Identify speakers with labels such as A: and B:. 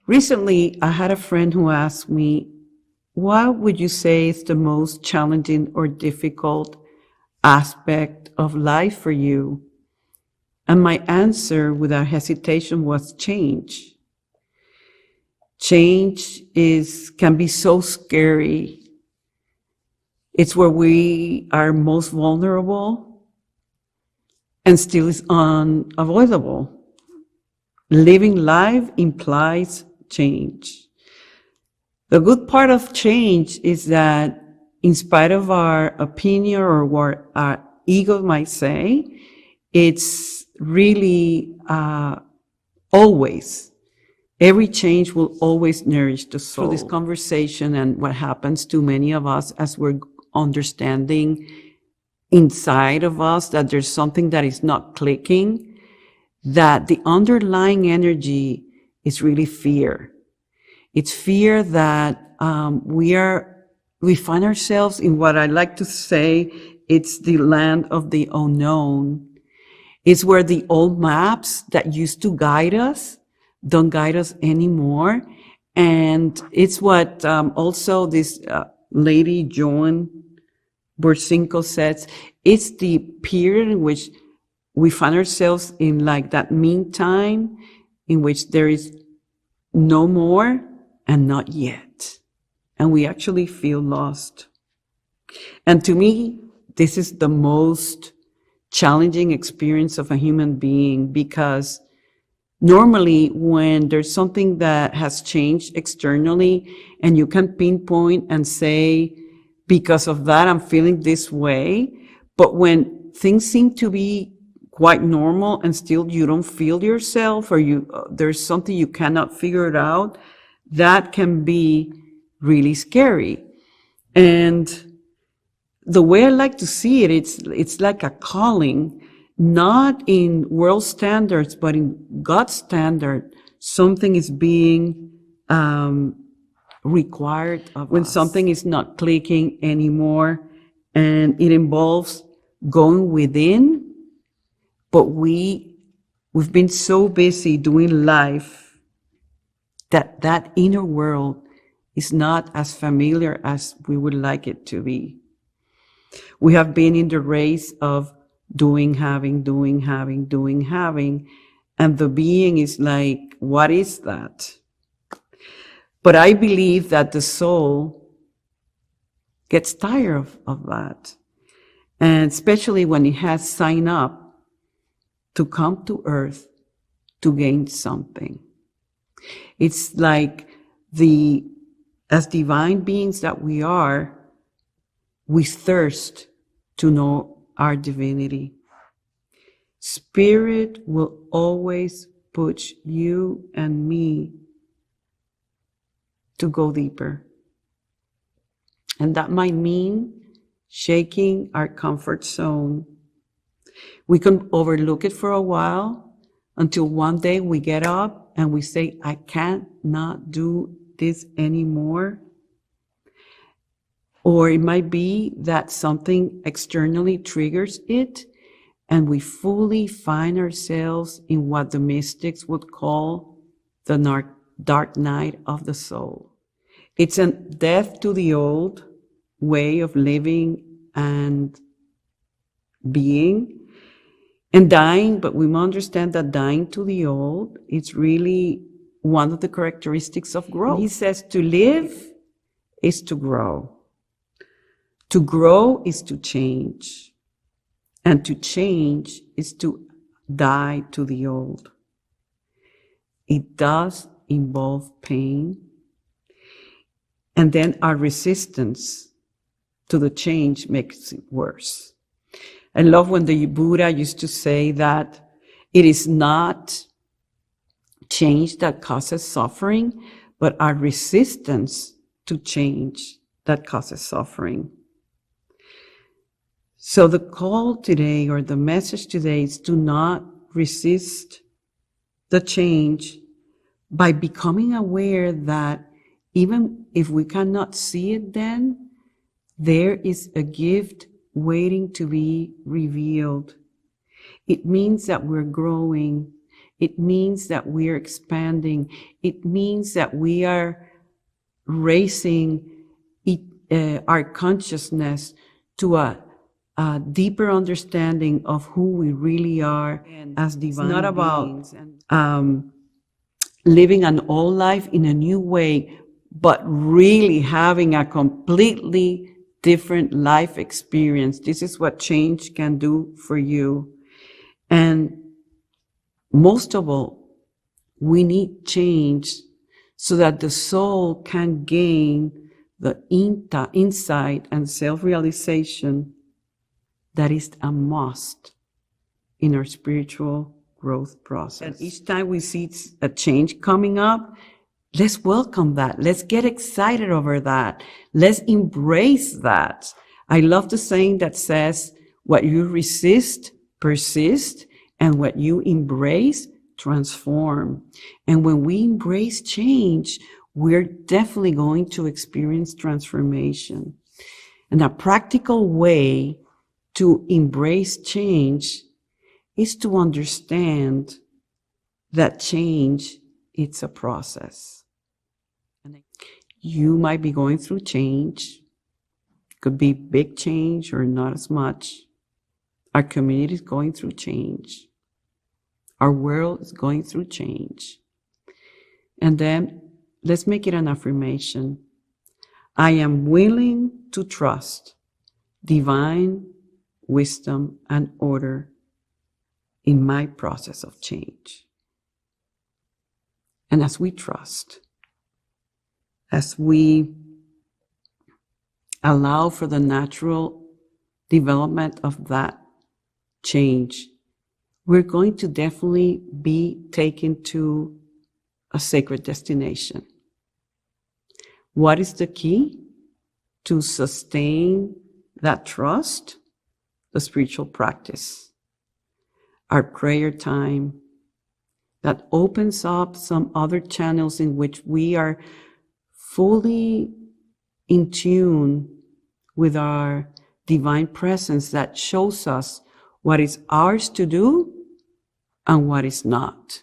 A: Recently, I had a friend who asked me, what would you say is the most challenging or difficult aspect of life for you? And my answer without hesitation was change. Change can be so scary. It's where we are most vulnerable and still is unavoidable. Living life implies change. The good part of change is that in spite of our opinion or what our ego might say, it's really always, every change will always nourish the soul. Through this conversation and what happens to many of us as we're understanding inside of us that there's something that is not clicking, that the underlying energy is really fear. It's fear that we find ourselves in what I like to say, it's the land of the unknown. It's where the old maps that used to guide us don't guide us anymore. And it's what also this lady, Joan Bursinko, says, it's the period in which we find ourselves in like that meantime in which there is no more and not yet. And we actually feel lost. And to me, this is the most challenging experience of a human being, because normally when there's something that has changed externally and you can pinpoint and say, because of that, I'm feeling this way. But when things seem to be quite normal and still you don't feel yourself, or there's something you cannot figure it out, that can be really scary. And the way I like to see it, it's like a calling, not in world standards, but in God's standard. Something is being required of when us. Something is not clicking anymore, and it involves going within, but we've been so busy doing life that inner world is not as familiar as we would like it to be. We have been in the race of doing, having, and the being is like, what is that? But I believe that the soul gets tired of that. And especially when it has signed up to come to earth to gain something. It's like as divine beings that we are, we thirst to know our divinity. Spirit will always push you and me to go deeper. And that might mean shaking our comfort zone. We can overlook it for a while until one day we get up and we say, I can't not do this anymore. Or it might be that something externally triggers it, and we fully find ourselves in what the mystics would call the dark night of the soul. It's a death to the old way of living and being and dying, but we must understand that dying to the old, it's really one of the characteristics of growth. He says to live is to grow. To grow is to change. And to change is to die to the old. It does involve pain. And then our resistance to the change makes it worse. I love when the Buddha used to say that it is not change that causes suffering, but our resistance to change that causes suffering. So the call today, or the message today, is to not resist the change by becoming aware that even if we cannot see it then, there is a gift waiting to be revealed. It means that we're growing. It means that we are expanding. It means that we are raising our consciousness to a deeper understanding of who we really are as divine beings. It's not about living an old life in a new way, but really having a completely different life experience. This is what change can do for you. And most of all, we need change so that the soul can gain the insight and self-realization that is a must in our spiritual growth process. And each time we see a change coming up, let's welcome that. Let's get excited over that. Let's embrace that. I love the saying that says, what you resist, persist, and what you embrace, transform. And when we embrace change, we're definitely going to experience transformation. And a practical way to embrace change is to understand that change, it's a process. You might be going through change. It could be big change or not as much. Our community is going through change. Our world is going through change. And then let's make it an affirmation. I am willing to trust divine wisdom and order in my process of change. And as we trust, as we allow for the natural development of that change, we're going to definitely be taken to a sacred destination. What is the key to sustain that trust? The spiritual practice, our prayer time, that opens up some other channels in which we are fully in tune with our divine presence that shows us what is ours to do and what is not.